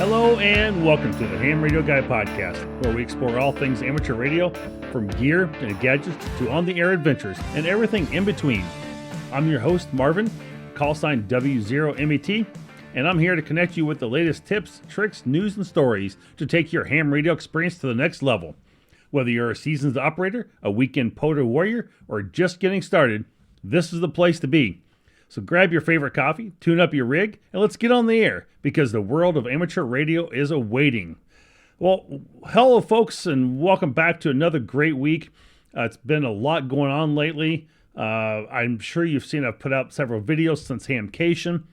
Hello and welcome to the Ham Radio Guy podcast, where we explore all things amateur radio, from gear and gadgets to on-the-air adventures and everything in between. I'm your host, Marvin, call sign W0MET, and I'm here to connect you with the latest tips, tricks, news, and stories to take your ham radio experience to the next level. Whether you're a seasoned operator, a weekend POTA warrior, or just getting started, this is the place to be. So grab your favorite coffee, tune up your rig, and let's get on the air, because the world of amateur radio is awaiting. Well, hello folks, and welcome back to another great week. It's been a lot going on lately. I'm sure you've seen I've put out several videos since Hamcation,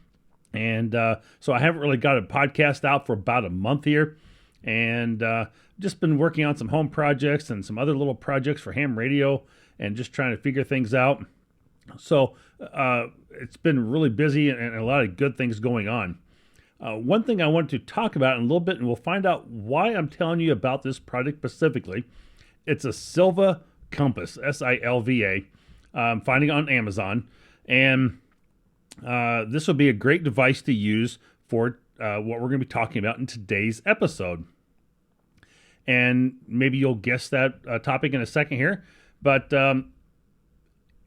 and so I haven't really got a podcast out for about a month here, and just been working on some home projects and some other little projects for ham radio, and just trying to figure things out. So it's been really busy and a lot of good things going on. One thing I want to talk about in a little bit, and we'll find out why I'm telling you about this product specifically. It's a Silva Compass, S-I-L-V-A. I'm finding it on Amazon. And this will be a great device to use for what we're going to be talking about in today's episode. And maybe you'll guess that topic in a second here. But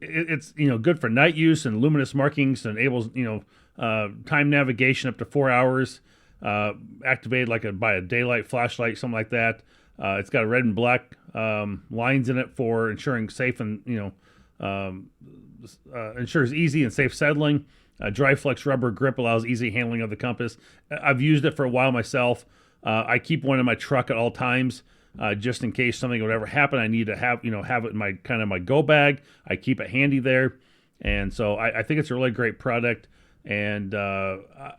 it's good for night use and luminous markings, and enables time navigation up to 4 hours, activated by a daylight flashlight, something like that. It's got a red and black lines in it for ensuring safe and ensures easy and safe settling. Dry flex rubber grip allows easy handling of the compass. I've used it for a while myself. I keep one in my truck at all times. Just in case something would ever happen, I need to have it in my go bag. I keep it handy there. And so I think it's a really great product. And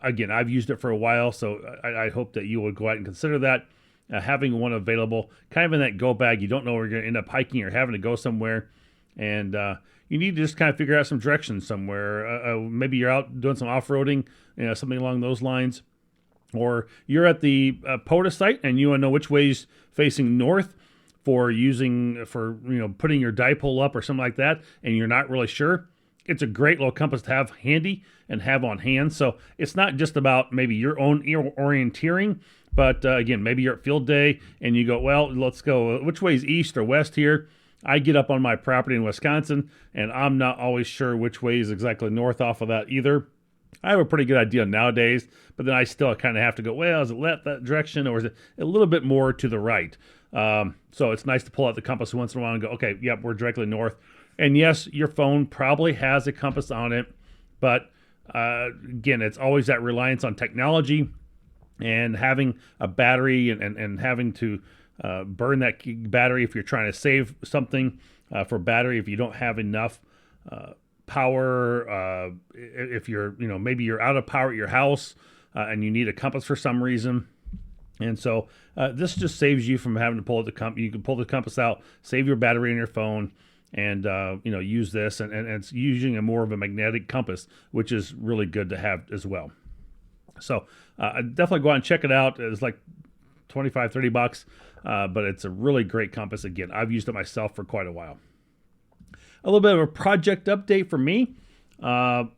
again, I've used it for a while, so I hope that you would go out and consider that. Having one available, kind of in that go bag. You don't know where you're going to end up hiking or having to go somewhere. And you need to just kind of figure out some directions somewhere. Maybe you're out doing some off-roading, something along those lines. Or you're at the POTA site and you want to know which way's facing north for putting your dipole up or something like that, and you're not really sure. It's a great little compass to have handy and have on hand. So it's not just about maybe your own orienteering, but again, maybe you're at field day and you go, well, let's go, which way is east or west here? I get up on my property in Wisconsin, and I'm not always sure which way is exactly north off of that either. I have a pretty good idea nowadays, but then I still kind of have to go, well, is it left that direction, or is it a little bit more to the right? So it's nice to pull out the compass once in a while and go, okay, yep, we're directly north. And yes, your phone probably has a compass on it, but again, it's always that reliance on technology and having a battery and having to burn that battery if you're trying to save something for battery if you don't have enough power. If you're maybe you're out of power at your house and you need a compass for some reason, and so this just saves you from having to pull out the compass. You can pull the compass out, save your battery in your phone, and use this, and it's using more of a magnetic compass, which is really good to have as well. So definitely go out and check it out. It's like $25-$30, but it's a really great compass. Again, I've used it myself for quite a while. A little bit of a project update for me. I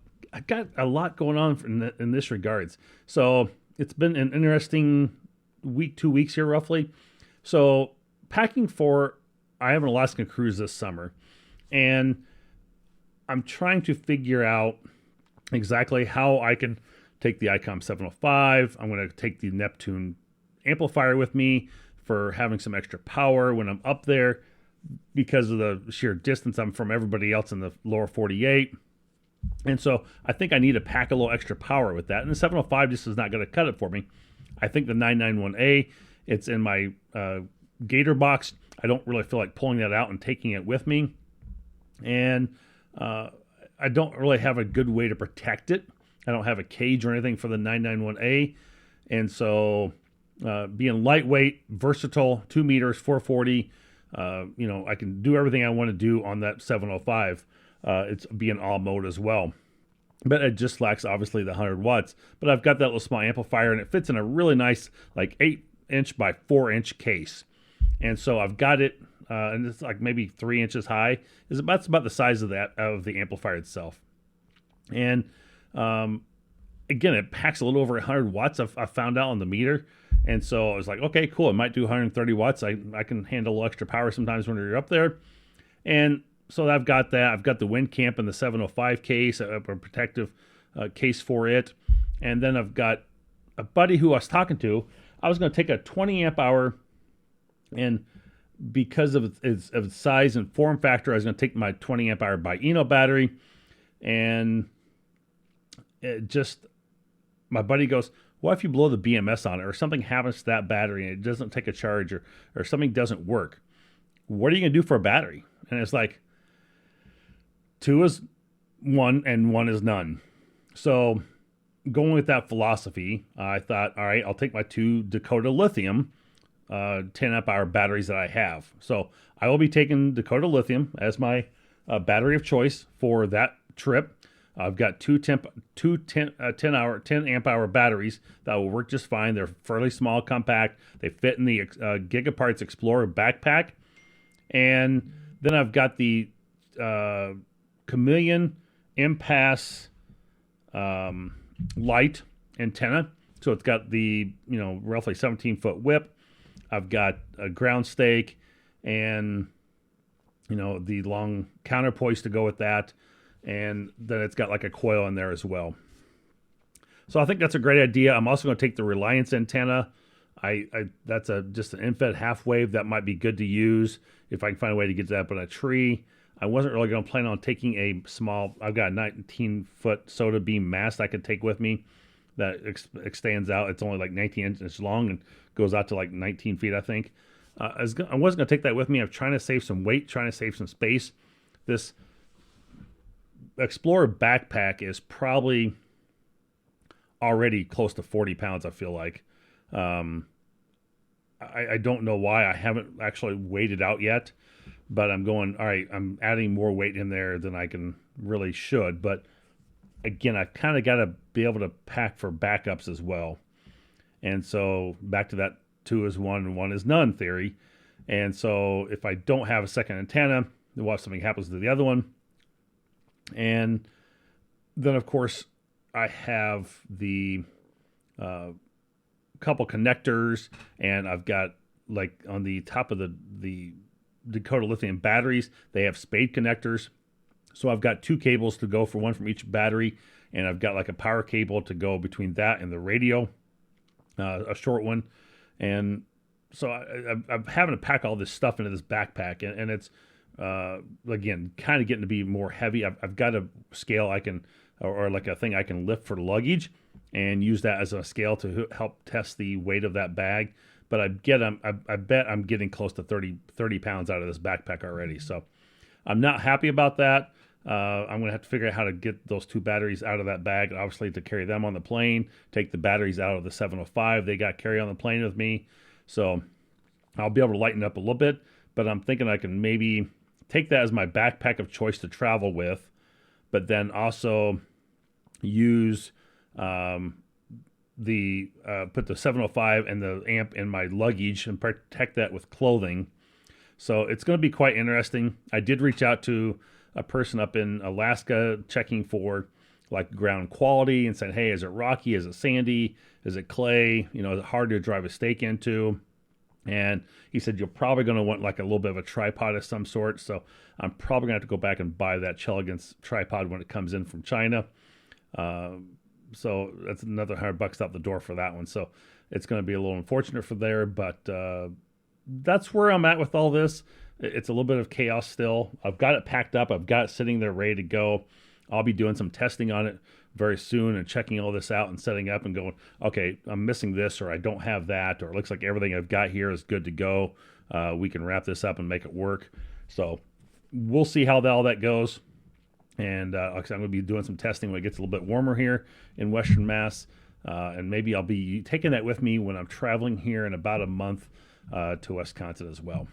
got a lot going on in this regards. So it's been an interesting week, 2 weeks here roughly. So I have an Alaskan cruise this summer, and I'm trying to figure out exactly how I can take the ICOM 705. I'm going to take the Neptune amplifier with me for having some extra power when I'm up there, because of the sheer distance I'm from everybody else in the lower 48. And so I think I need to pack a little extra power with that. And the 705 just is not going to cut it for me. I think the 991A, it's in my Gator box. I don't really feel like pulling that out and taking it with me. And I don't really have a good way to protect it. I don't have a cage or anything for the 991A. And so being lightweight, versatile, 2 meters, 440, I can do everything I want to do on that 705. It's being all mode as well. But it just lacks, obviously, the 100 watts. But I've got that little small amplifier, and it fits in a really nice, 8-inch by 4-inch case. And so I've got it, and it's maybe 3 inches high. That's about the size of the amplifier itself. And again, it packs a little over 100 watts. I found out on the meter. And so I was like, okay, cool. It might do 130 watts. I can handle a little extra power sometimes when you're up there. And so I've got that. I've got the wind camp in the 705 case, a protective case for it. And then I've got a buddy who I was talking to. I was going to take a 20 amp hour, and because of its size and form factor, I was going to take my 20 amp hour Bi-Eno battery. And it just, my buddy goes, what if you blow the BMS on it, or something happens to that battery and it doesn't take a charge, or something doesn't work? What are you going to do for a battery? And it's like, 2 is 1 and 1 is none. So going with that philosophy, I thought, all right, I'll take my 2 Dakota Lithium 10 amp hour batteries that I have. So I will be taking Dakota Lithium as my battery of choice for that trip. I've got two 10 amp hour batteries that will work just fine. They're fairly small, compact. They fit in the Gigaparts Explorer backpack. And then I've got the Chameleon Impasse light antenna. So it's got the, roughly 17-foot whip. I've got a ground stake and, the long counterpoise to go with that. And then it's got like a coil in there as well. So I think that's a great idea. I'm also going to take the Reliance antenna. That's just an infed half wave that might be good to use if I can find a way to get that up on a tree. I wasn't really going to plan on taking a small, I've got a 19-foot soda beam mast I could take with me that extends out. It's only like 19 inches long and goes out to like 19 feet, I think. I wasn't going to take that with me. I'm trying to save some weight, trying to save some space. This Explorer backpack is probably already close to 40 pounds, I feel like. I don't know why. I haven't actually weighed it out yet, but I'm going, all right, I'm adding more weight in there than I can really should. But again, I kind of got to be able to pack for backups as well. And so back to that 2 is 1 and 1 is none theory. And so if I don't have a second antenna, what if something happens to the other one? And then, of course, I have the couple connectors, and I've got, like, on the top of the Dakota Lithium batteries, they have spade connectors. So I've got 2 cables to go for one from each battery, and I've got like a power cable to go between that and the radio, a short one. And so I'm having to pack all this stuff into this backpack, and it's, again, kind of getting to be more heavy. I've got a scale I can, or like a thing I can lift for luggage and use that as a scale to help test the weight of that bag. But I bet I'm getting close to 30 pounds out of this backpack already. So I'm not happy about that. I'm going to have to figure out how to get those 2 batteries out of that bag, obviously, to carry them on the plane, take the batteries out of the 705 they got carry on the plane with me. So I'll be able to lighten up a little bit, but I'm thinking I can maybe take that as my backpack of choice to travel with, but then also use put the 705 and the amp in my luggage and protect that with clothing. So it's going to be quite interesting. I did reach out to a person up in Alaska checking for like ground quality and said, hey, is it rocky? Is it sandy? Is it clay? Is it hard to drive a stake into? And he said, you're probably going to want like a little bit of a tripod of some sort. So I'm probably going to have to go back and buy that Chelegans tripod when it comes in from China. So that's another $100 out the door for that one. So it's going to be a little unfortunate for there, but that's where I'm at with all this. It's a little bit of chaos still. I've got it packed up. I've got it sitting there ready to go. I'll be doing some testing on it very soon and checking all this out and setting up and going, okay, I'm missing this, or I don't have that, or it looks like everything I've got here is good to go. We can wrap this up and make it work. So we'll see how all that goes. And like I said, I'm going to be doing some testing when it gets a little bit warmer here in Western Mass. And maybe I'll be taking that with me when I'm traveling here in about a month to Wisconsin as well.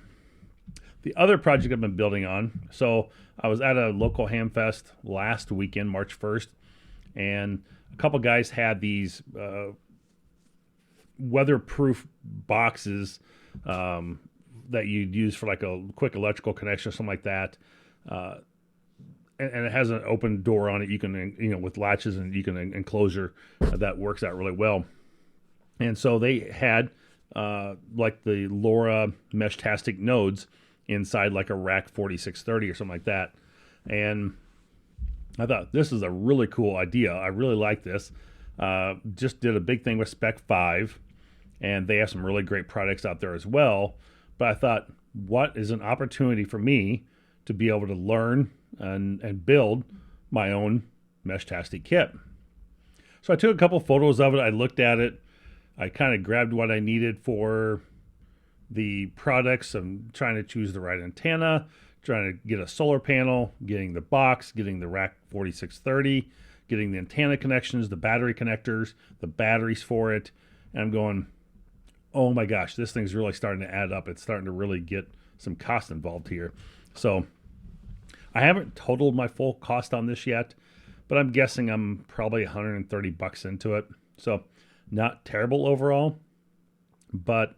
The other project I've been building on, so I was at a local Hamfest last weekend, March 1st, and a couple guys had these weatherproof boxes that you'd use for like a quick electrical connection or something like that. and it has an open door on it. You can, with latches, and you can enclosure that works out really well. And so they had like the LoRa Meshtashtic nodes inside like a rack 4630 or something like that. And I thought this is a really cool idea. I really like this. Just did a big thing with Spec 5, and they have some really great products out there as well. But I thought, what is an opportunity for me to be able to learn and build my own Meshtashtic kit? So I took a couple photos of it. I looked at it. I kind of grabbed what I needed for the products. I'm trying to choose the right antenna, trying to get a solar panel, getting the box, getting the rack 4630, getting the antenna connections, the battery connectors, the batteries for it. And I'm going, oh my gosh, this thing's really starting to add up. It's starting to really get some cost involved here. So I haven't totaled my full cost on this yet, but I'm guessing I'm probably $130 into it. So not terrible overall, but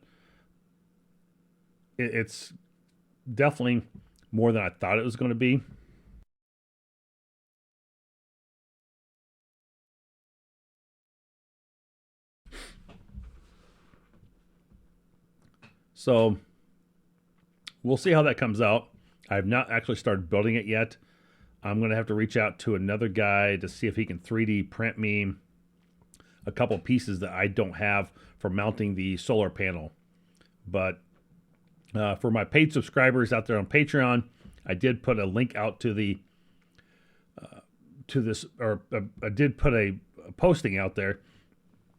it's definitely more than I thought it was going to be. So we'll see how that comes out. I have not actually started building it yet. I'm going to have to reach out to another guy to see if he can 3D print me a couple pieces that I don't have for mounting the solar panel. But for my paid subscribers out there on Patreon, I did put a link out to the I did put a posting out there,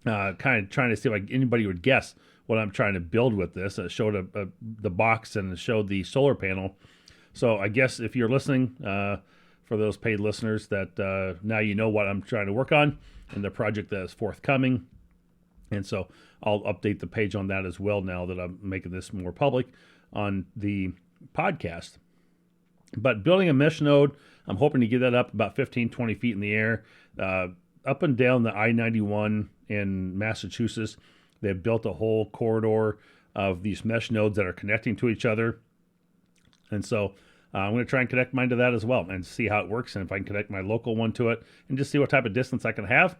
kind of trying to see if anybody would guess what I'm trying to build with this. It showed the box, and it showed the solar panel. So I guess if you're listening, for those paid listeners, that now you know what I'm trying to work on and the project that is forthcoming. And so I'll update the page on that as well now that I'm making this more public on the podcast. But building a mesh node, I'm hoping to get that up about 15, 20 feet in the air. Up and down the I-91 in Massachusetts, they've built a whole corridor of these mesh nodes that are connecting to each other. And so I'm going to try and connect mine to that as well and see how it works, and if I can connect my local one to it and just see what type of distance I can have.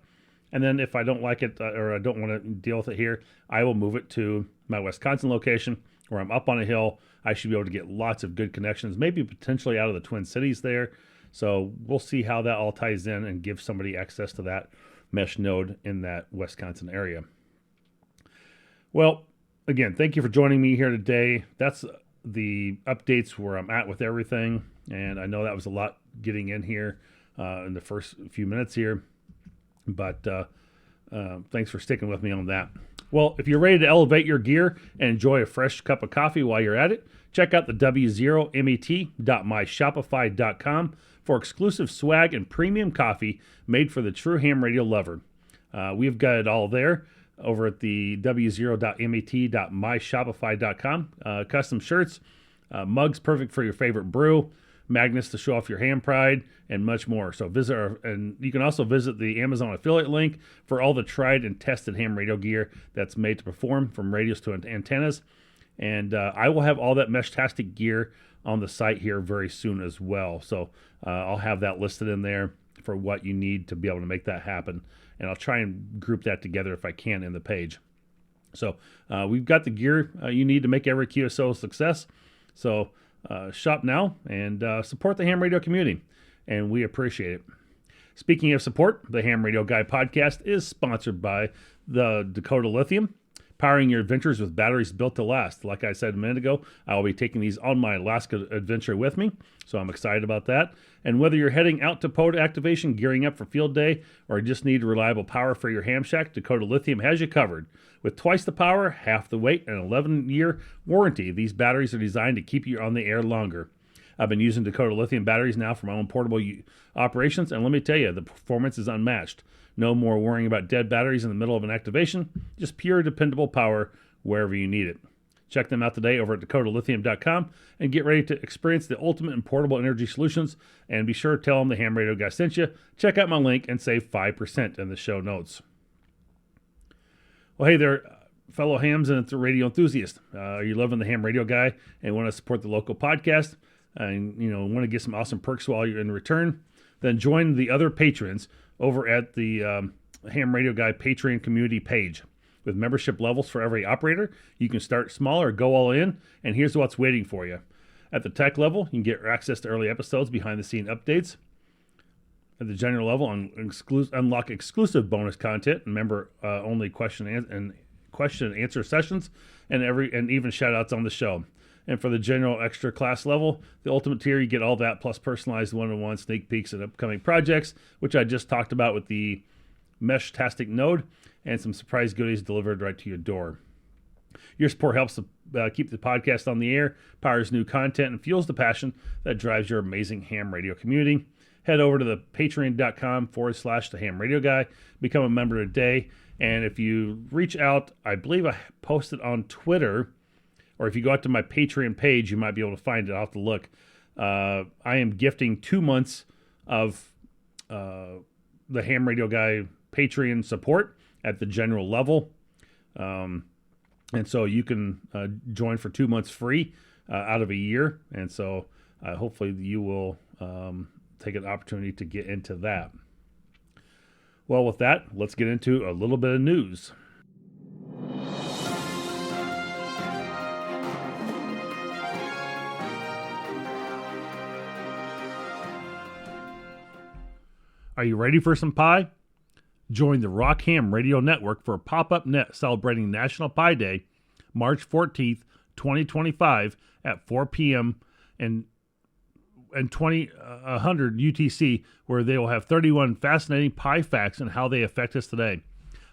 And then if I don't like it or I don't want to deal with it here, I will move it to my Wisconsin location where I'm up on a hill. I should be able to get lots of good connections, maybe potentially out of the Twin Cities there. So we'll see how that all ties in and give somebody access to that mesh node in that Wisconsin area. Well, again, thank you for joining me here today. That's the updates where I'm at with everything. And I know that was a lot getting in here in the first few minutes here. But thanks for sticking with me on that. Well, if you're ready to elevate your gear and enjoy a fresh cup of coffee while you're at it, check out the w0met.myshopify.com for exclusive swag and premium coffee made for the true ham radio lover. We've got it all there over at the w0.met.myshopify.com. Custom shirts, mugs perfect for your favorite brew, magnets to show off your ham pride, and much more. So and you can also visit the Amazon affiliate link for all the tried and tested ham radio gear that's made to perform, from radios to antennas. And I will have all that Meshtashtic gear on the site here very soon as well. So I'll have that listed in there for what you need to be able to make that happen. And I'll try and group that together if I can in the page. So we've got the gear you need to make every QSO a success. So shop now and support the ham radio community, and we appreciate it. Speaking of support, the Ham Radio Guy podcast is sponsored by the Dakota Lithium, powering your adventures with batteries built to last. Like I said a minute ago, I will be taking these on my Alaska adventure with me, so I'm excited about that. And whether you're heading out to POTA activation, gearing up for field day, or just need reliable power for your ham shack, Dakota Lithium has you covered. With twice the power, half the weight, and an 11-year warranty, these batteries are designed to keep you on the air longer. I've been using Dakota Lithium batteries now for my own portable operations, and let me tell you, the performance is unmatched. No more worrying about dead batteries in the middle of an activation, just pure, dependable power wherever you need it. Check them out today over at dakotalithium.com and get ready to experience the ultimate in portable energy solutions. And be sure to tell them the Ham Radio Guy sent you. Check out my link and save 5% in the show notes. Well, hey there, fellow hams and radio enthusiasts. Are you loving the Ham Radio Guy and want to support the local podcast? and want to get some awesome perks while you're in return, then join the other patrons over at the Ham Radio Guy Patreon community page. With membership levels for every operator, you can start small or go all in, and here's what's waiting for you. At the tech level, you can get access to early episodes, behind-the-scene updates. At the general level, unlock exclusive bonus content and member-only question and answer sessions, and even shout-outs on the show. And for the general extra class level, the ultimate tier, you get all that plus personalized one-on-one sneak peeks at upcoming projects, which I just talked about with the Meshtashtic node, and some surprise goodies delivered right to your door. Your support helps to keep the podcast on the air, powers new content, and fuels the passion that drives your amazing ham radio community. Head over to the patreon.com/the ham radio guy, become a member today. And if you reach out, I believe I posted on Twitter, or if you go out to my Patreon page, you might be able to find it. I'll have to look. I am gifting 2 months of the Ham Radio Guy Patreon support at the general level. And so you can join for 2 months free out of a year. And so hopefully you will take an opportunity to get into that. Well, with that, let's get into a little bit of news. Are you ready for some pie? Join the Rock Ham Radio Network for a pop-up net celebrating National Pie Day, March 14th, 2025 at 4 p.m. and 100 UTC, where they will have 31 fascinating pie facts and how they affect us today.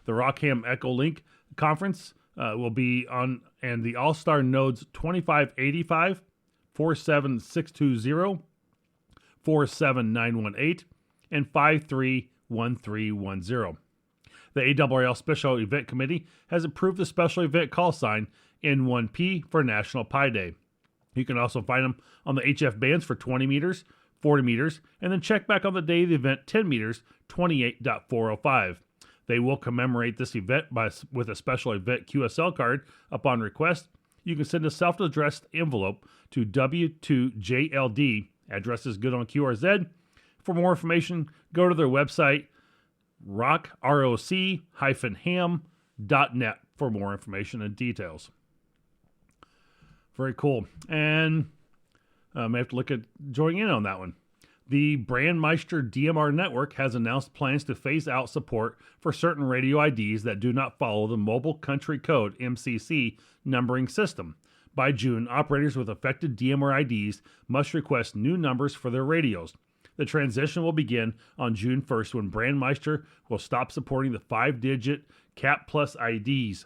The Rock Ham Echo Link Conference will be on, and the All-Star Nodes 2585, 47620, 47918, and 531310. The ARRL Special Event Committee has approved the special event call sign N1P for National Pie Day. You can also find them on the HF bands for 20 meters, 40 meters, and then check back on the day of the event 10 meters, 28.405. They will commemorate this event with a special event QSL card upon request. You can send a self-addressed envelope to W2JLD. Address is good on QRZ. For more information, go to their website, rock-ham.net for more information and details. Very cool. And I may have to look at joining in on that one. The Brandmeister DMR network has announced plans to phase out support for certain radio IDs that do not follow the Mobile Country Code MCC numbering system. By June, operators with affected DMR IDs must request new numbers for their radios. The transition will begin on June 1st when Brandmeister will stop supporting the 5-digit CAP Plus IDs.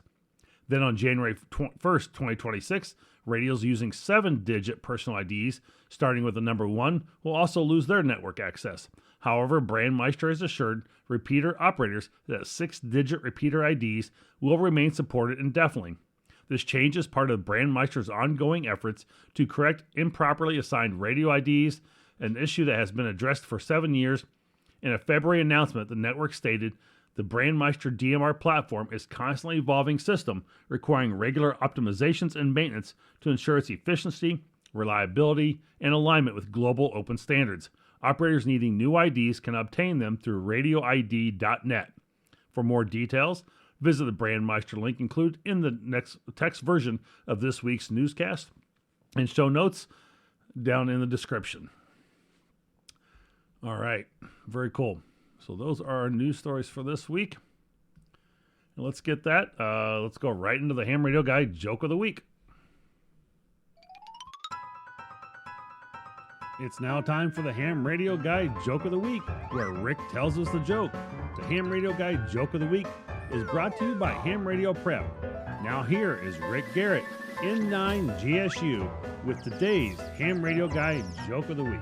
Then on January 1st, 2026, radios using 7-digit personal IDs, starting with the number 1, will also lose their network access. However, Brandmeister has assured repeater operators that 6-digit repeater IDs will remain supported indefinitely. This change is part of Brandmeister's ongoing efforts to correct improperly assigned radio IDs, an issue that has been addressed for 7 years. In a February announcement, the network stated, the Brandmeister DMR platform is a constantly evolving system requiring regular optimizations and maintenance to ensure its efficiency, reliability, and alignment with global open standards. Operators needing new IDs can obtain them through radioid.net. For more details, visit the Brandmeister link included in the next text version of this week's newscast and show notes down in the description. All right, very cool. So those are our news stories for this week. And let's get that. Let's go right into the Ham Radio Guy Joke of the Week. It's now time for the Ham Radio Guy Joke of the Week, where Rick tells us the joke. The Ham Radio Guy Joke of the Week is brought to you by Ham Radio Prep. Now here is Rick Garrett, N9 GSU, with today's Ham Radio Guy Joke of the Week.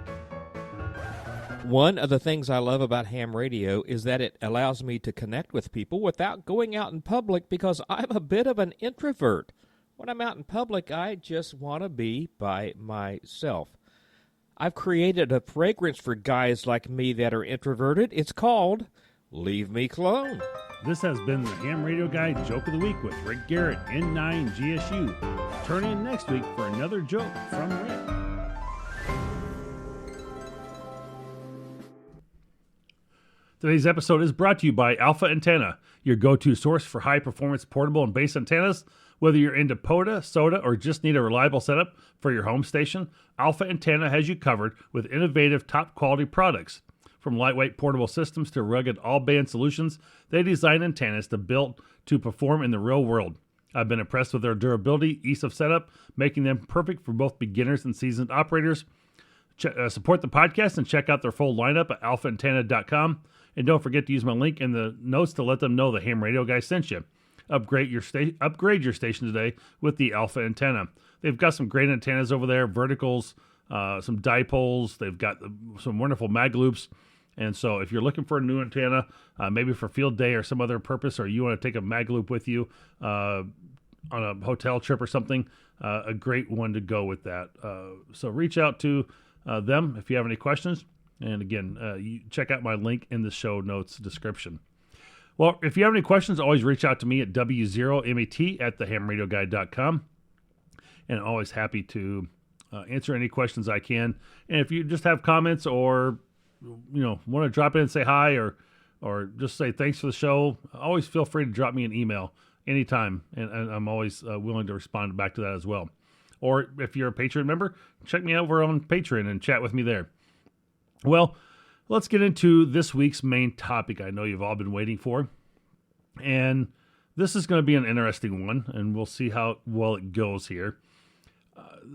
One of the things I love about ham radio is that it allows me to connect with people without going out in public because I'm a bit of an introvert. When I'm out in public, I just want to be by myself. I've created a fragrance for guys like me that are introverted. It's called Leave Me Clone. This has been the Ham Radio Guy Joke of the Week with Rick Garrett, N9 GSU. Turn in next week for another joke from Rick. Today's episode is brought to you by Alpha Antenna, your go-to source for high-performance portable and base antennas. Whether you're into POTA, SOTA, or just need a reliable setup for your home station, Alpha Antenna has you covered with innovative, top-quality products. From lightweight portable systems to rugged all-band solutions, they design antennas built to perform in the real world. I've been impressed with their durability, ease of setup, making them perfect for both beginners and seasoned operators. Support the podcast and check out their full lineup at alphaantenna.com. And don't forget to use my link in the notes to let them know the Ham Radio Guy sent you. Upgrade your station today with the Alpha Antenna. They've got some great antennas over there, verticals, some dipoles. They've got some wonderful mag loops. And so if you're looking for a new antenna, maybe for field day or some other purpose, or you want to take a mag loop with you on a hotel trip or something, a great one to go with that. So reach out to them if you have any questions. And again, you check out my link in the show notes description. Well, if you have any questions, always reach out to me at w0met@thehamradioguy.com. And always happy to answer any questions I can. And if you just have comments or, want to drop in and say hi or just say thanks for the show, always feel free to drop me an email anytime. And I'm always willing to respond back to that as well. Or if you're a Patreon member, check me out over on Patreon and chat with me there. Well, let's get into this week's main topic I know you've all been waiting for. And this is going to be an interesting one, and we'll see how well it goes here.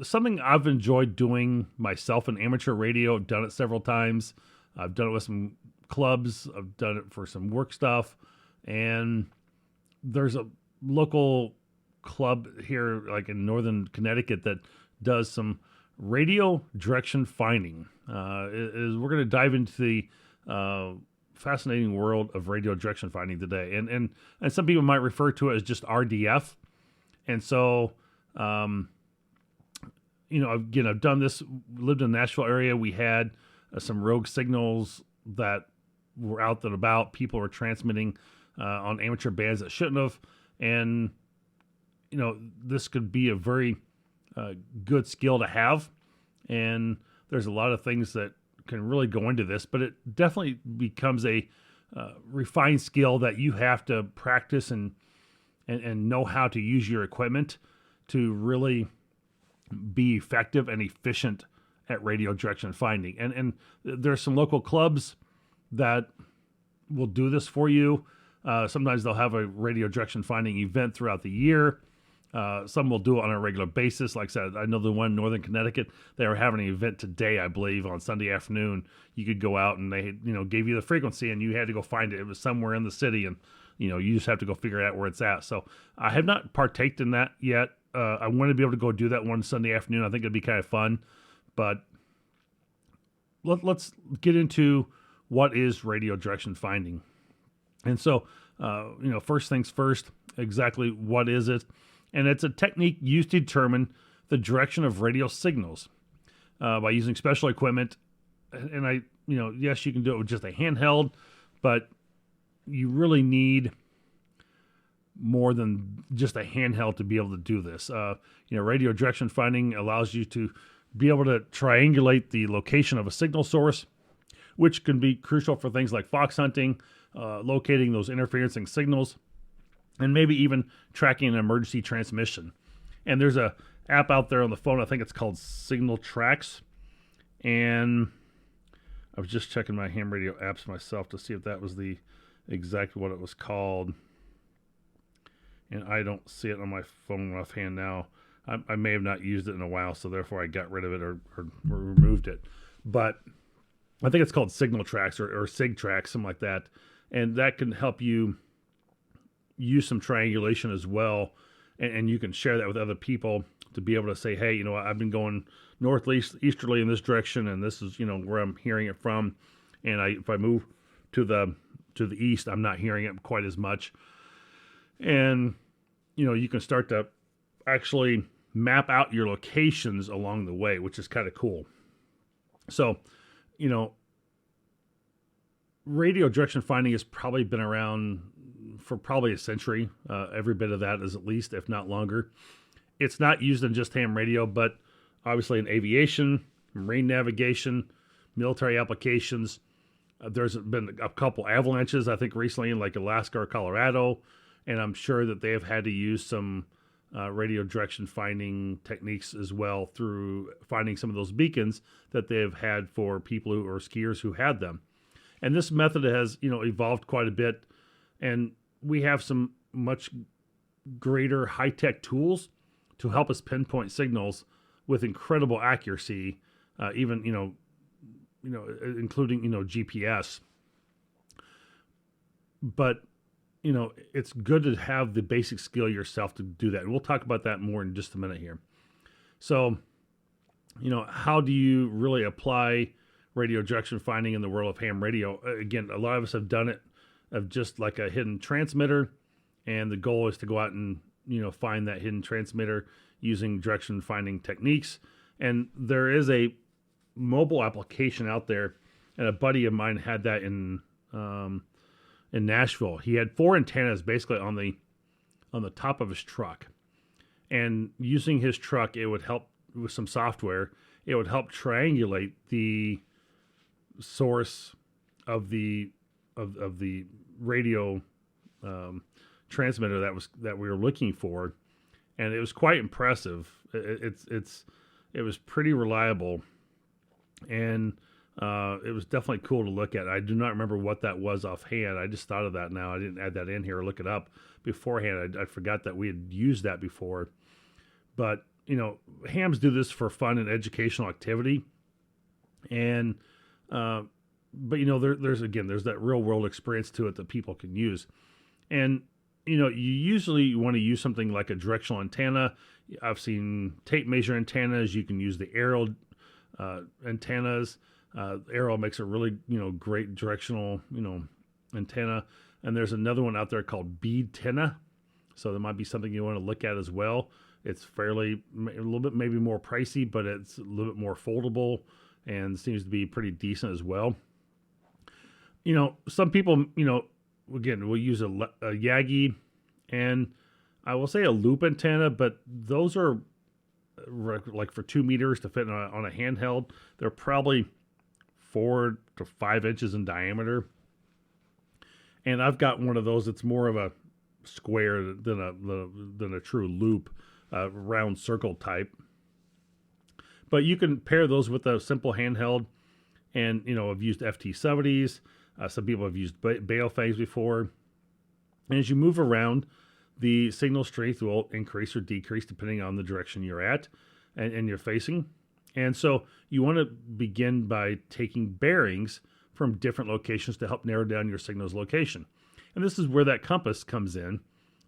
Something I've enjoyed doing myself in amateur radio. I've done it several times. I've done it with some clubs. I've done it for some work stuff. And there's a local club here, like in northern Connecticut, that does some radio direction finding. We're going to dive into the fascinating world of radio direction finding today, and some people might refer to it as just RDF. And so, again, I've done this. Lived in the Nashville area. We had some rogue signals that were out and about. People were transmitting on amateur bands that shouldn't have, and this could be a very good skill to have, and there's a lot of things that can really go into this, but it definitely becomes a refined skill that you have to practice and know how to use your equipment to really be effective and efficient at radio direction finding. And there's some local clubs that will do this for you. Sometimes they'll have a radio direction finding event throughout the year. Some will do it on a regular basis. Like I said, I know the one in Northern Connecticut, they were having an event today, I believe, on Sunday afternoon. You could go out and they, gave you the frequency and you had to go find it. It was somewhere in the city and, you just have to go figure out where it's at. So I have not partaked in that yet. I want to be able to go do that one Sunday afternoon. I think it'd be kind of fun, but let's get into what is radio direction finding. And so, first things first, exactly what is it? And it's a technique used to determine the direction of radio signals by using special equipment. And yes, you can do it with just a handheld, but you really need more than just a handheld to be able to do this. Radio direction finding allows you to be able to triangulate the location of a signal source, which can be crucial for things like fox hunting, locating those interferencing signals, and maybe even tracking an emergency transmission. And there's a app out there on the phone, I think it's called Signal Tracks. And I was just checking my ham radio apps myself to see if that was the exact what it was called. And I don't see it on my phone offhand now. I may have not used it in a while, so therefore I got rid of it or removed it. But I think it's called Signal Tracks or Sig Tracks, something like that. And that can help you use some triangulation as well. And you can share that with other people to be able to say, hey, I've been going northeasterly in this direction, and this is, where I'm hearing it from. And if I move to the east, I'm not hearing it quite as much. And, you can start to actually map out your locations along the way, which is kind of cool. So, radio direction finding has probably been around for probably a century. Every bit of that is at least, if not longer. It's not used in just ham radio, but obviously in aviation, marine navigation, military applications, There's been a couple avalanches, I think, recently in like Alaska or Colorado, and I'm sure that they have had to use some radio direction finding techniques as well through finding some of those beacons that they have had for people or skiers who had them. And this method has, evolved quite a bit, and we have some much greater high-tech tools to help us pinpoint signals with incredible accuracy, even including GPS. But it's good to have the basic skill yourself to do that. And we'll talk about that more in just a minute here. So, how do you really apply radio direction finding in the world of ham radio? Again, a lot of us have done it of just like a hidden transmitter, and the goal is to go out and find that hidden transmitter using direction finding techniques. And there is a mobile application out there, and a buddy of mine had that in Nashville. He had 4 antennas basically on the top of his truck, and using his truck, it would help with some software. It would help triangulate the source of the radio transmitter that we were looking for, and it was quite impressive. It was pretty reliable, and it was definitely cool to look at. I do not remember what that was offhand. I just thought of that now. I didn't add that in here or look it up beforehand. I forgot that we had used that before. But, hams do this for fun and educational activity. And, but, there's that real world experience to it that people can use. And, you usually want to use something like a directional antenna. I've seen tape measure antennas. You can use the aerial antennas. Arrow makes a really, great directional, antenna. And there's another one out there called bead tenna. So there might be something you want to look at as well. It's a little bit maybe more pricey, but it's a little bit more foldable and seems to be pretty decent as well. Some people, again, will use a Yagi, and I will say a loop antenna, but those are like for 2 meters to fit on a handheld. They're probably 4 to 5 inches in diameter. And I've got one of those that's more of a square than a true loop, round circle type. But you can pair those with a simple handheld. And, I've used FT70s. Some people have used Baofangs before. And as you move around, the signal strength will increase or decrease depending on the direction you're at and you're facing. And so you want to begin by taking bearings from different locations to help narrow down your signal's location. And this is where that compass comes in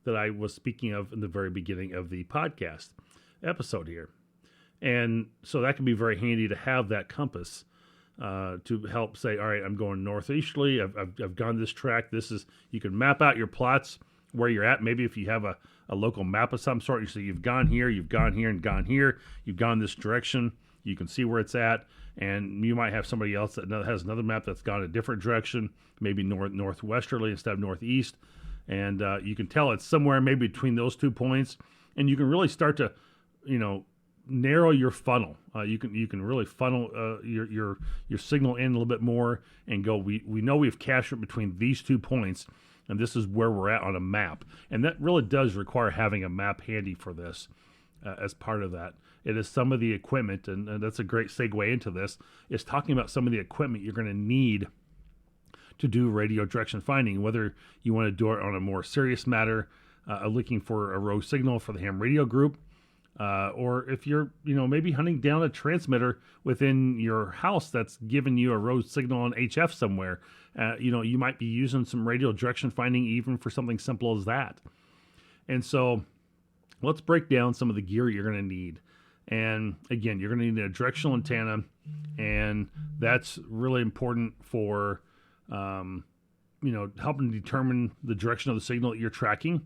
that I was speaking of in the very beginning of the podcast episode here. And so that can be very handy to have that compass to help say, all right, I'm going northeasterly. I've gone this track. You can map out your plots where you're at. Maybe if you have a local map of some sort, you say you've gone here, and gone here. You've gone this direction. You can see where it's at. And you might have somebody else that has another map that's gone a different direction, maybe northwesterly instead of northeast. And you can tell it's somewhere maybe between those 2 points. And you can really start to, narrow your funnel. You can really funnel your signal in a little bit more and go, we know we've captured between these 2 points, and this is where we're at on a map. And that really does require having a map handy for this as part of that. It is some of the equipment, and that's a great segue into this, is talking about some of the equipment you're going to need to do radio direction finding, whether you want to do it on a more serious matter, looking for a rogue signal for the ham radio group, or if you're, maybe hunting down a transmitter within your house that's giving you a rogue signal on HF somewhere. You might be using some radio direction finding even for something simple as that. And so let's break down some of the gear you're going to need. And again, you're going to need a directional antenna, and that's really important for, helping determine the direction of the signal that you're tracking.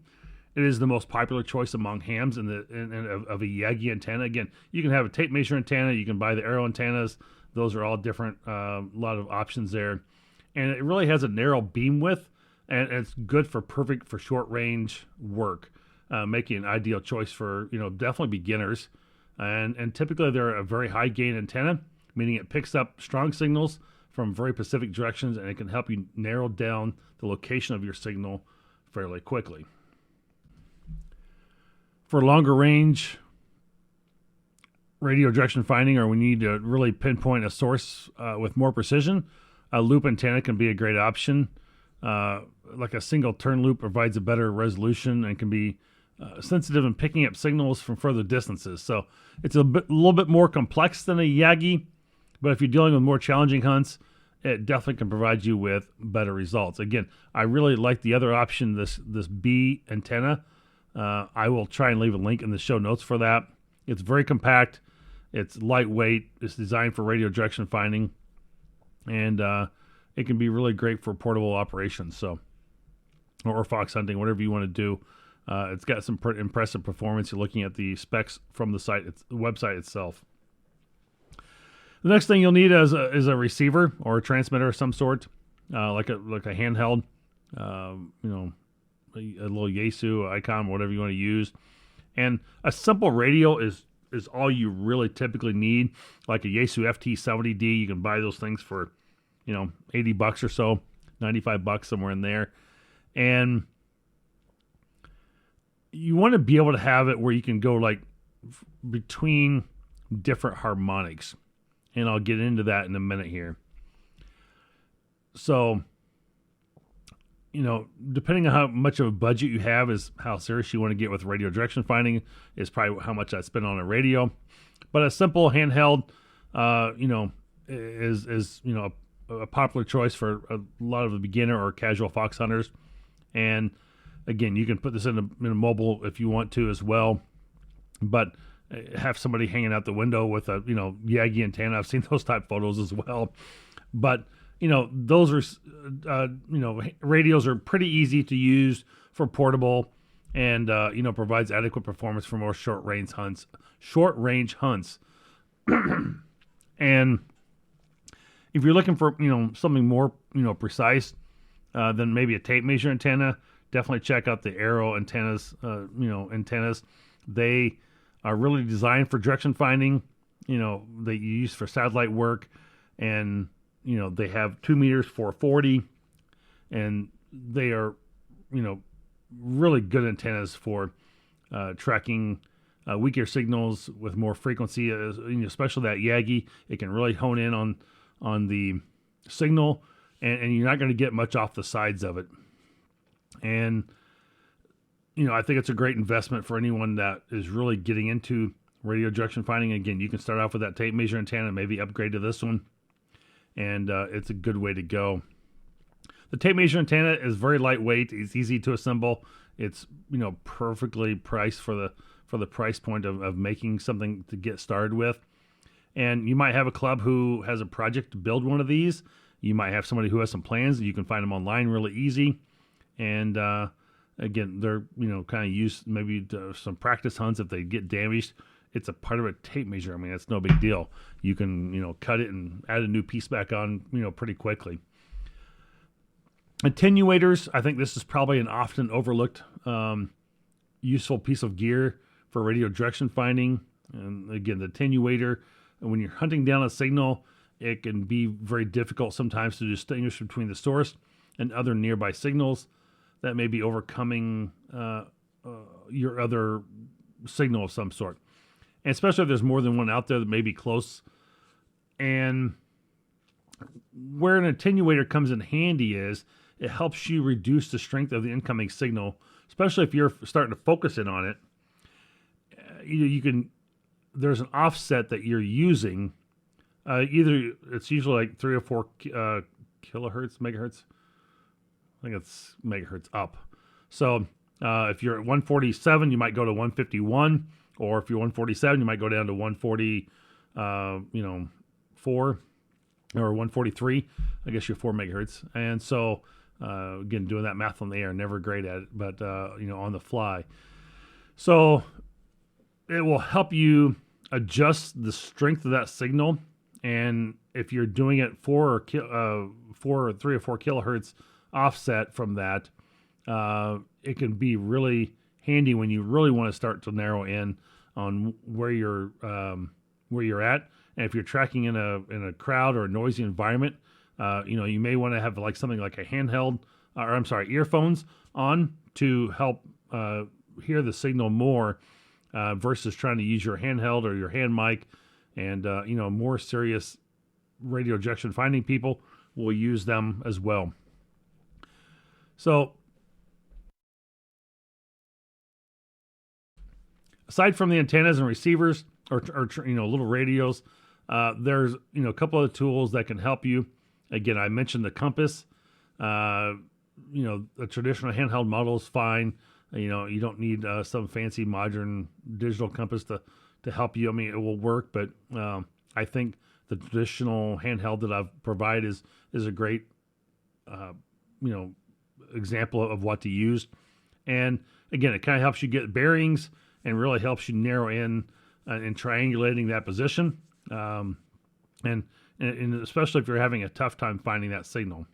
It is the most popular choice among hams of a Yagi antenna. Again, you can have a tape measure antenna. You can buy the arrow antennas. Those are all different, a lot of options there. And it really has a narrow beam width, and it's good for short range work, making an ideal choice for, definitely beginners. And typically they're a very high gain antenna, meaning it picks up strong signals from very specific directions, and it can help you narrow down the location of your signal fairly quickly. For longer range radio direction finding, or when you need to really pinpoint a source with more precision, a loop antenna can be a great option. Like a single turn loop provides a better resolution and can be sensitive in picking up signals from further distances. So it's a little bit more complex than a Yagi, but if you're dealing with more challenging hunts, it definitely can provide you with better results. Again, I really like the other option, this B antenna. I will try and leave a link in the show notes for that. It's very compact. It's lightweight. It's designed for radio direction finding, and it can be really great for portable operations. So, or fox hunting, whatever you want to do. It's got some impressive performance. You're looking at the specs from the website itself. The next thing you'll need is a receiver or a transmitter of some sort, like a handheld, a little Yaesu, Icon, whatever you want to use. And a simple radio is all you really typically need. Like a Yaesu FT70D, you can buy those things for, $80 or so, $95, somewhere in there. And you want to be able to have it where you can go like between different harmonics. And I'll get into that in a minute here. So, depending on how much of a budget you have is how serious you want to get with radio direction finding, is probably how much I spend on a radio. But a simple handheld, is a popular choice for a lot of the beginner or casual fox hunters. And again, you can put this in a mobile if you want to as well. But have somebody hanging out the window with a Yagi antenna. I've seen those type photos as well. But those are radios are pretty easy to use for portable, and provides adequate performance for more short range hunts. And if you're looking for something more precise than maybe a tape measure antenna, definitely check out the Arrow antennas. Antennas, they are really designed for direction finding. They use for satellite work, and they have 2 meters 440, and they are really good antennas for tracking weaker signals with more frequency, especially that Yagi. It can really hone in on the signal, and you're not going to get much off the sides of it. And I think it's a great investment for anyone that is really getting into radio direction finding. Again, you can start off with that tape measure antenna, maybe upgrade to this one, and it's a good way to go. The tape measure antenna is very lightweight. It's easy to assemble. It's perfectly priced for the price point of making something to get started with. And you might have a club who has a project to build one of these. You might have somebody who has some plans. You can find them online really easy. And again, they're kind of used maybe to some practice hunts if they get damaged. It's a part of a tape measure. I mean, it's no big deal. You can cut it and add a new piece back on pretty quickly. Attenuators, I think this is probably an often overlooked useful piece of gear for radio direction finding. And again, the attenuator, when you're hunting down a signal, it can be very difficult sometimes to distinguish between the source and other nearby signals that may be overcoming your other signal of some sort. And especially if there's more than one out there that may be close. And where an attenuator comes in handy is it helps you reduce the strength of the incoming signal, especially if you're starting to focus in on it. There's an offset that you're using. Either it's usually like 3 or 4 megahertz. I think it's megahertz up. So if you're at 147, you might go to 151, or if you're 147, you might go down to 140, 4 or 143. I guess you're 4 megahertz. And so again, doing that math on the air, never great at it, but on the fly. So it will help you adjust the strength of that signal. And if you're doing it 3 or 4 kilohertz offset from that, it can be really handy when you really want to start to narrow in on where you're at. And if you're tracking in a crowd or a noisy environment, You may want to have like something like a handheld, earphones on to help hear the signal more versus trying to use your handheld or your hand mic. And, more serious radio ejection finding people will use them as well. So, aside from the antennas and receivers or little radios, there's a couple of tools that can help you. Again, I mentioned the compass. A traditional handheld model is fine. You don't need some fancy modern digital compass to help you. I mean, it will work, but I think the traditional handheld that I've provided is a great example of what to use. And again, it kind of helps you get bearings and really helps you narrow in triangulating that position. And especially if you're having a tough time finding that signal.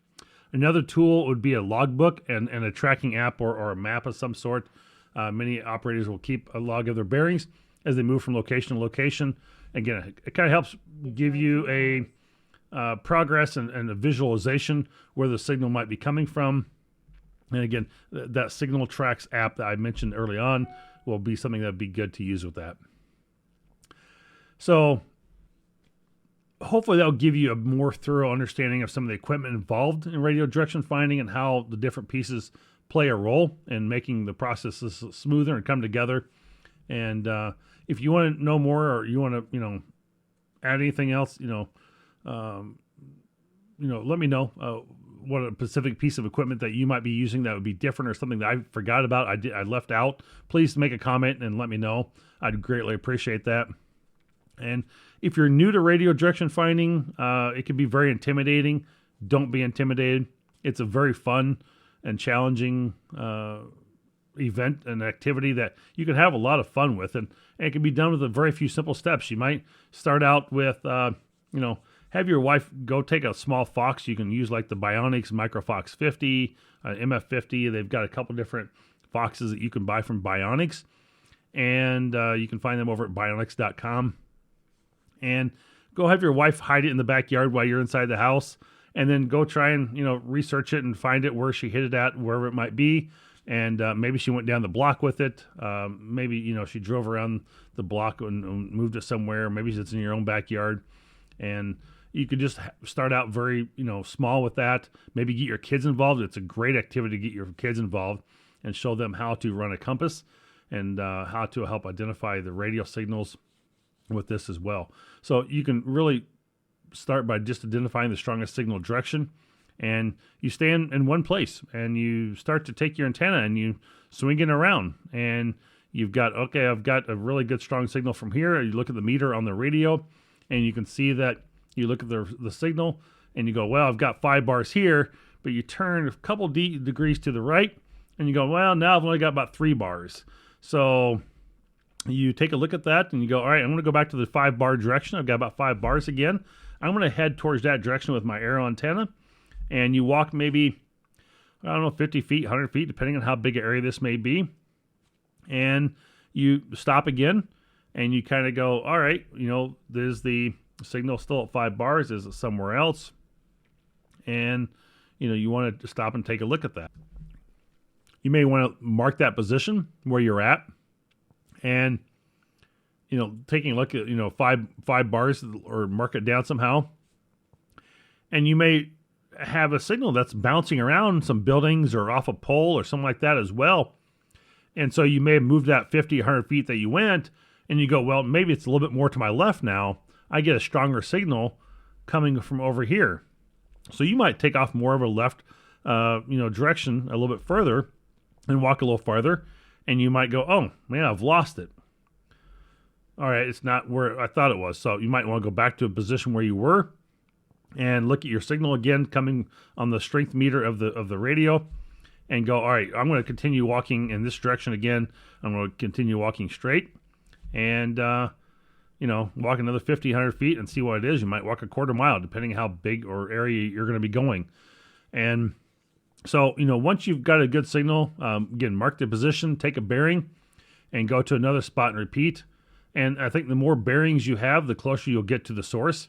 Another tool would be a logbook and a tracking app or a map of some sort. Many operators will keep a log of their bearings as they move from location to location. Again, it kind of helps give you a progress and a visualization where the signal might be coming from. And again, that Signal Tracks app that I mentioned early on will be something that would be good to use with that. So hopefully that'll give you a more thorough understanding of some of the equipment involved in radio direction finding and how the different pieces play a role in making the processes smoother and come together. And if you want to know more or you want to, add anything else, let me know what a specific piece of equipment that you might be using that would be different or something that I forgot about, I left out. Please make a comment and let me know. I'd greatly appreciate that. And if you're new to radio direction finding, it can be very intimidating. Don't be intimidated. It's a very fun and challenging event and activity that you can have a lot of fun with. And it can be done with a very few simple steps. You might start out with, have your wife go take a small Fox. You can use like the Bionics MicroFox 50, MF50. They've got a couple different Foxes that you can buy from Bionics. And you can find them over at bionics.com. And go have your wife hide it in the backyard while you're inside the house. And then go try and, research it and find it where she hid it at, wherever it might be. And maybe she went down the block with it. Maybe, she drove around the block and moved it somewhere. Maybe it's in your own backyard. And you could just start out very, small with that. Maybe get your kids involved. It's a great activity to get your kids involved and show them how to run a compass and how to help identify the radio signals with this as well. So you can really start by just identifying the strongest signal direction, and you stand in one place and you start to take your antenna and you swing it around, and you've got, okay, I've got a really good strong signal from here. You look at the meter on the radio and you can see that you look at the signal and you go, well, I've got 5 bars here, but you turn a couple degrees to the right and you go, well, now I've only got about 3 bars. So you take a look at that and you go, all right, I'm going to go back to the 5 bar direction. I've got about 5 bars again. I'm going to head towards that direction with my arrow antenna. And you walk maybe, 50 feet, 100 feet, depending on how big an area this may be. And you stop again and you kind of go, all right, there's the signal still at 5 bars. Is it somewhere else? And, you want to stop and take a look at that. You may want to mark that position where you're at. And, taking a look at, 5 bars or mark it down somehow. And you may have a signal that's bouncing around some buildings or off a pole or something like that as well. And so you may have moved that 50, 100 feet that you went and you go, well, maybe it's a little bit more to my left now. I get a stronger signal coming from over here. So you might take off more of a left, direction a little bit further and walk a little farther. And you might go, oh, man, I've lost it. All right, it's not where I thought it was. So you might want to go back to a position where you were and look at your signal again coming on the strength meter of the radio and go, all right, I'm going to continue walking in this direction again. I'm going to continue walking straight and, walk another 50, 100 feet and see what it is. You might walk a quarter mile, depending on how big or area you're going to be going. And so, once you've got a good signal, again, mark the position, take a bearing, and go to another spot and repeat. And I think the more bearings you have, the closer you'll get to the source.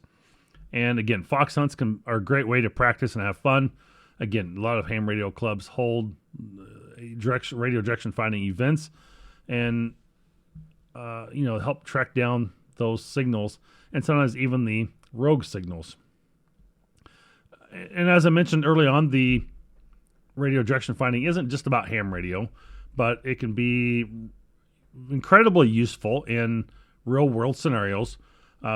And again, fox hunts are a great way to practice and have fun. Again, a lot of ham radio clubs hold radio direction finding events, and help track down those signals, and sometimes even the rogue signals. And as I mentioned early on, the radio direction finding isn't just about ham radio, but it can be incredibly useful in real world scenarios.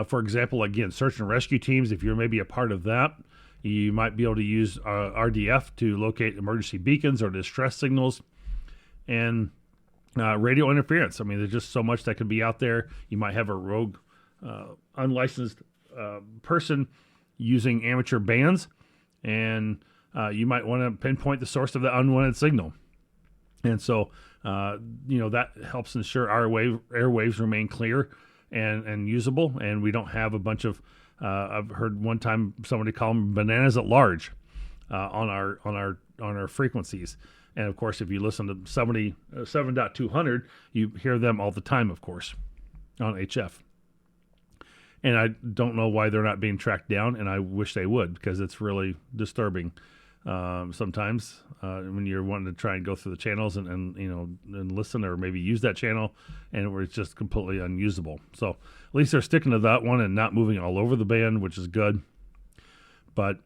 For example, again, search and rescue teams, if you're maybe a part of that, you might be able to use RDF to locate emergency beacons or distress signals, and radio interference. I mean, there's just so much that can be out there. You might have a rogue, unlicensed person using amateur bands, and you might want to pinpoint the source of the unwanted signal. And so, that helps ensure our airwaves remain clear and usable, and we don't have a bunch of I've heard one time somebody call them bananas at large on our frequencies. And of course, if you listen to 7.200, you hear them all the time, of course, on HF. And I don't know why they're not being tracked down, and I wish they would, because it's really disturbing sometimes when you're wanting to try and go through the channels and listen, or maybe use that channel, and where it's just completely unusable. So at least they're sticking to that one and not moving all over the band, which is good. But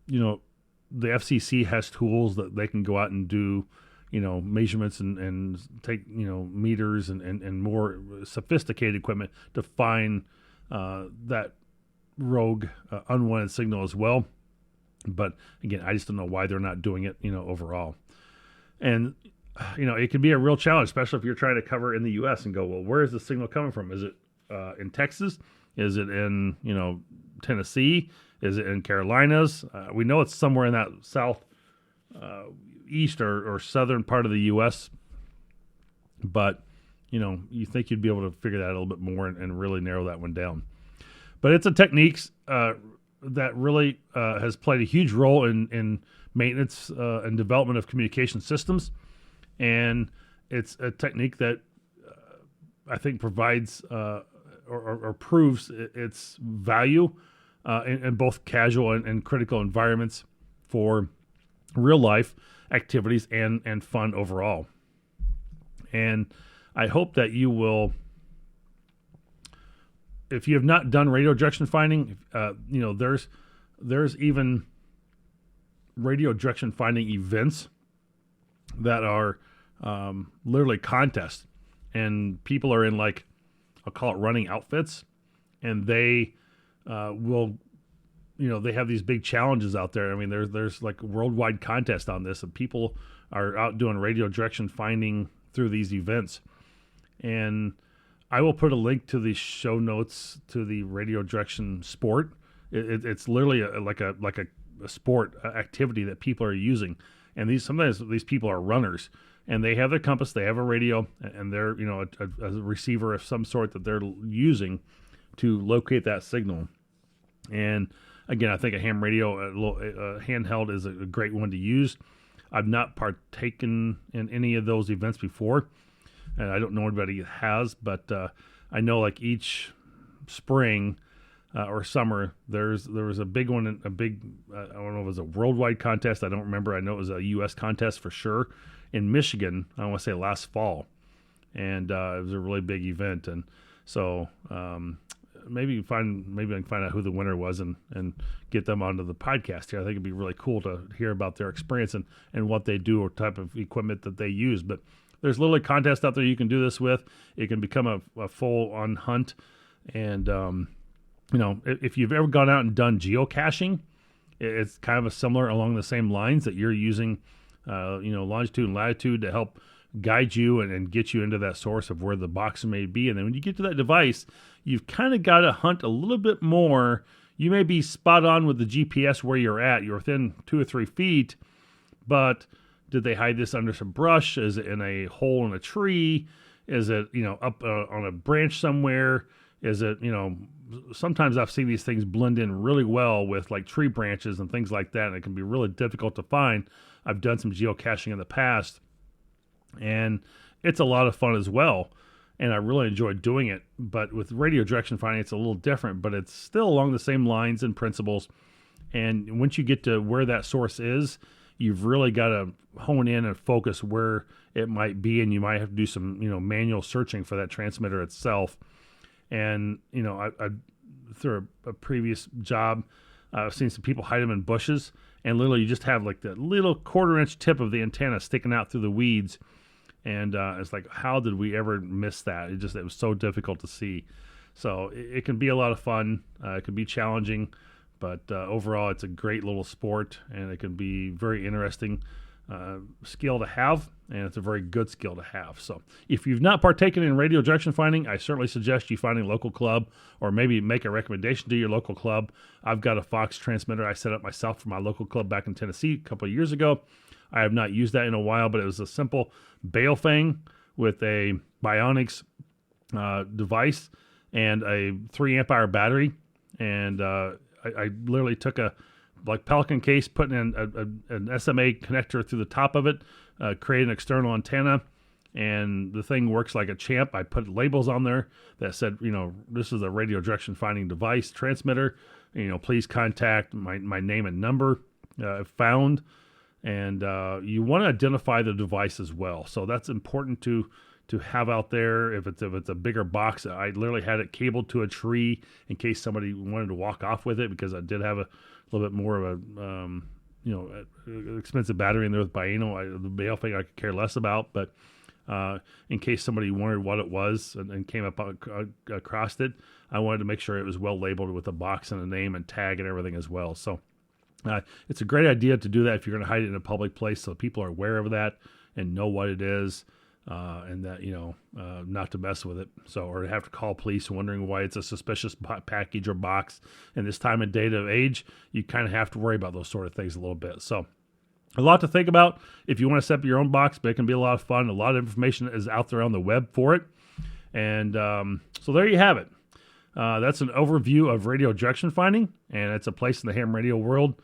the FCC has tools that they can go out and do measurements and take meters and more sophisticated equipment to find that rogue unwanted signal as well. But again, I just don't know why they're not doing it, overall. And, it can be a real challenge, especially if you're trying to cover in the U.S. and go, well, where is the signal coming from? Is it in Texas? Is it in, Tennessee? Is it in Carolinas? We know it's somewhere in that south east or southern part of the U.S., but, you think you'd be able to figure that out a little bit more and really narrow that one down. But it's a technique that really has played a huge role in maintenance and development of communication systems. And it's a technique that I think provides or proves its value in both casual and critical environments for real life activities and fun overall. And I hope that you will, if you have not done radio direction finding, there's even radio direction finding events that are literally contests, and people are in, like, I'll call it running outfits, and they will, they have these big challenges out there. I mean, there's like worldwide contests on this, and people are out doing radio direction finding through these events. And I will put a link to the show notes to the radio direction sport. It's literally like a sport activity that people are using. And sometimes these people are runners, and they have their compass, they have a radio, and they're a receiver of some sort that they're using to locate that signal. And again, I think a ham radio, a handheld, is a great one to use. I've not partaken in any of those events before, and I don't know anybody has, but I know, like, each spring or summer, there was a big one, I don't know if it was a worldwide contest. I don't remember. I know it was a U.S. contest for sure in Michigan. I want to say last fall, and it was a really big event. And so maybe I can find out who the winner was and get them onto the podcast here. I think it'd be really cool to hear about their experience and what they do or type of equipment that they use. But there's literally contests out there you can do this with. It can become a full-on hunt. And, if you've ever gone out and done geocaching, it's kind of along the same lines, that you're using, longitude and latitude to help guide you and get you into that source of where the box may be. And then when you get to that device, you've kind of got to hunt a little bit more. You may be spot on with the GPS where you're at. You're within 2 or 3 feet, but did they hide this under some brush? Is it in a hole in a tree? Is it, up on a branch somewhere? Is it, sometimes I've seen these things blend in really well with, like, tree branches and things like that, and it can be really difficult to find. I've done some geocaching in the past, and it's a lot of fun as well. and I really enjoyed doing it. But with radio direction finding, it's a little different, but it's still along the same lines and principles. And once you get to where that source is, you've really got to hone in and focus where it might be, and you might have to do some, manual searching for that transmitter itself. And, I through a previous job, I've seen some people hide them in bushes, and literally you just have like the little 1/4-inch tip of the antenna sticking out through the weeds. And it's like, how did we ever miss that? It was so difficult to see. So it can be a lot of fun. It can be challenging, but overall it's a great little sport, and it can be very interesting skill to have, and it's a very good skill to have. So if you've not partaken in radio direction finding, I certainly suggest you finding a local club, or maybe make a recommendation to your local club. I've got a Fox transmitter I set up myself for my local club back in Tennessee a couple of years ago. I have not used that in a while, but it was a simple bail thing with a Bionics device and a 3 amp hour battery. And I literally took a Pelican case, put in an SMA connector through the top of it, create an external antenna, and the thing works like a champ. I put labels on there that said, this is a radio direction finding device transmitter. Please contact my name and number if found. And you want to identify the device as well. So that's important to have out there. If it's a bigger box, I literally had it cabled to a tree in case somebody wanted to walk off with it, because I did have a little bit more of a expensive battery in there with Biano. The bail thing I could care less about, but in case somebody wondered what it was and came up across it, I wanted to make sure it was well labeled with a box and a name and tag and everything as well. So it's a great idea to do that if you're going to hide it in a public place, so people are aware of that and know what it is, and that, not to mess with it. So, or have to call police wondering why it's a suspicious package or box. And this time and date of age, you kind of have to worry about those sort of things a little bit. So a lot to think about if you want to set up your own box, but it can be a lot of fun. A lot of information is out there on the web for it. And so there you have it. That's an overview of radio direction finding, and it's a place in the ham radio world.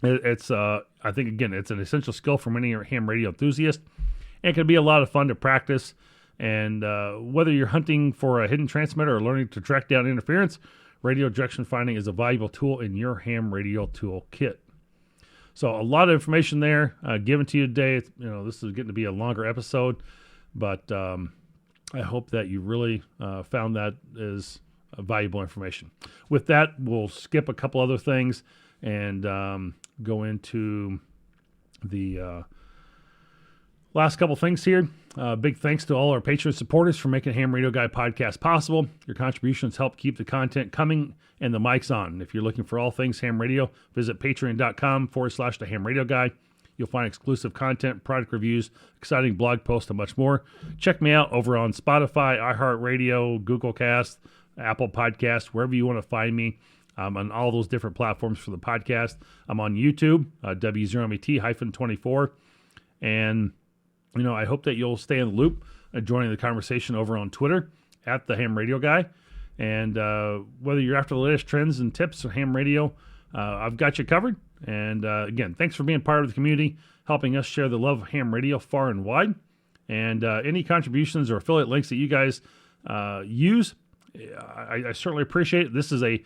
It's I think, again, it's an essential skill for many ham radio enthusiasts, and it can be a lot of fun to practice. And whether you're hunting for a hidden transmitter or learning to track down interference, radio direction finding is a valuable tool in your ham radio tool kit. So a lot of information there given to you today. This is getting to be a longer episode, but I hope that you really found that is valuable information. With that, we'll skip a couple other things and go into the last couple things here. Big thanks to all our Patreon supporters for making Ham Radio Guy podcast possible. Your contributions help keep the content coming and the mics on. If you're looking for all things ham radio, visit patreon.com/the ham radio guy. You'll find exclusive content, product reviews, exciting blog posts, and much more. Check me out over on Spotify, iHeartRadio, Google Cast, Apple Podcasts, wherever you want to find me. On all those different platforms for the podcast. I'm on YouTube, W0MET-24. And, I hope that you'll stay in the loop, joining the conversation over on Twitter, at the Ham Radio Guy. And whether you're after the latest trends and tips of ham radio, I've got you covered. And again, thanks for being part of the community, helping us share the love of ham radio far and wide. And any contributions or affiliate links that you guys use, I certainly appreciate it. This is a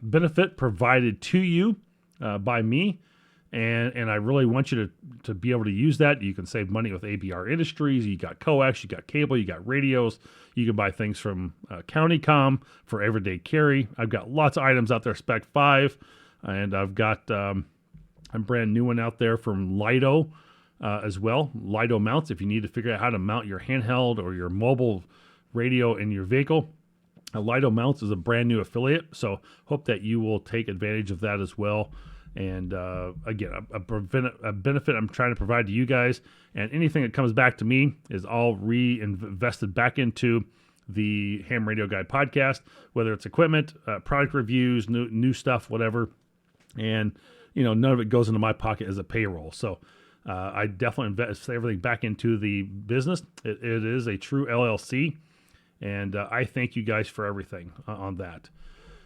benefit provided to you by me, and I really want you to be able to use that. You can save money with ABR Industries. You got coax, you got cable, you got radios. You can buy things from CountyCom for everyday carry. I've got lots of items out there, Spec 5, and I've got a brand new one out there from Lido as well. Lido mounts, if you need to figure out how to mount your handheld or your mobile radio in your vehicle. Lido Mounts is a brand new affiliate, so hope that you will take advantage of that as well. And again, a benefit I'm trying to provide to you guys, and anything that comes back to me is all reinvested back into the Ham Radio Guy podcast, whether it's equipment, product reviews, new stuff, whatever. And none of it goes into my pocket as a payroll. So I definitely invest everything back into the business. It is a true LLC. And I thank you guys for everything on that.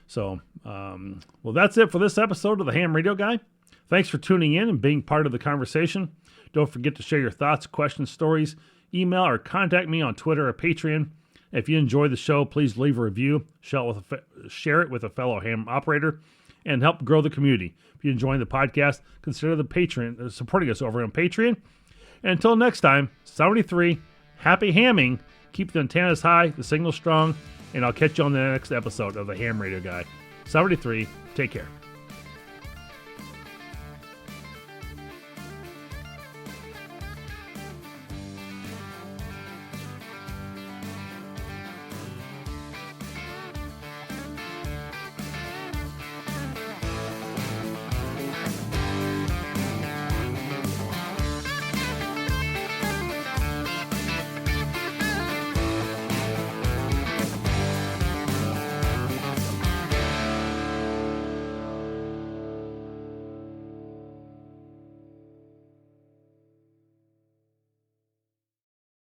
So, well, that's it for this episode of the Ham Radio Guy. Thanks for tuning in and being part of the conversation. Don't forget to share your thoughts, questions, stories, email or contact me on Twitter or Patreon. If you enjoy the show, please leave a review, share it with a fellow ham operator, and help grow the community. If you're enjoying the podcast, consider supporting us over on Patreon. And until next time, 73, happy hamming, keep the antennas high, the signal strong, and I'll catch you on the next episode of the Ham Radio Guy. 73, take care.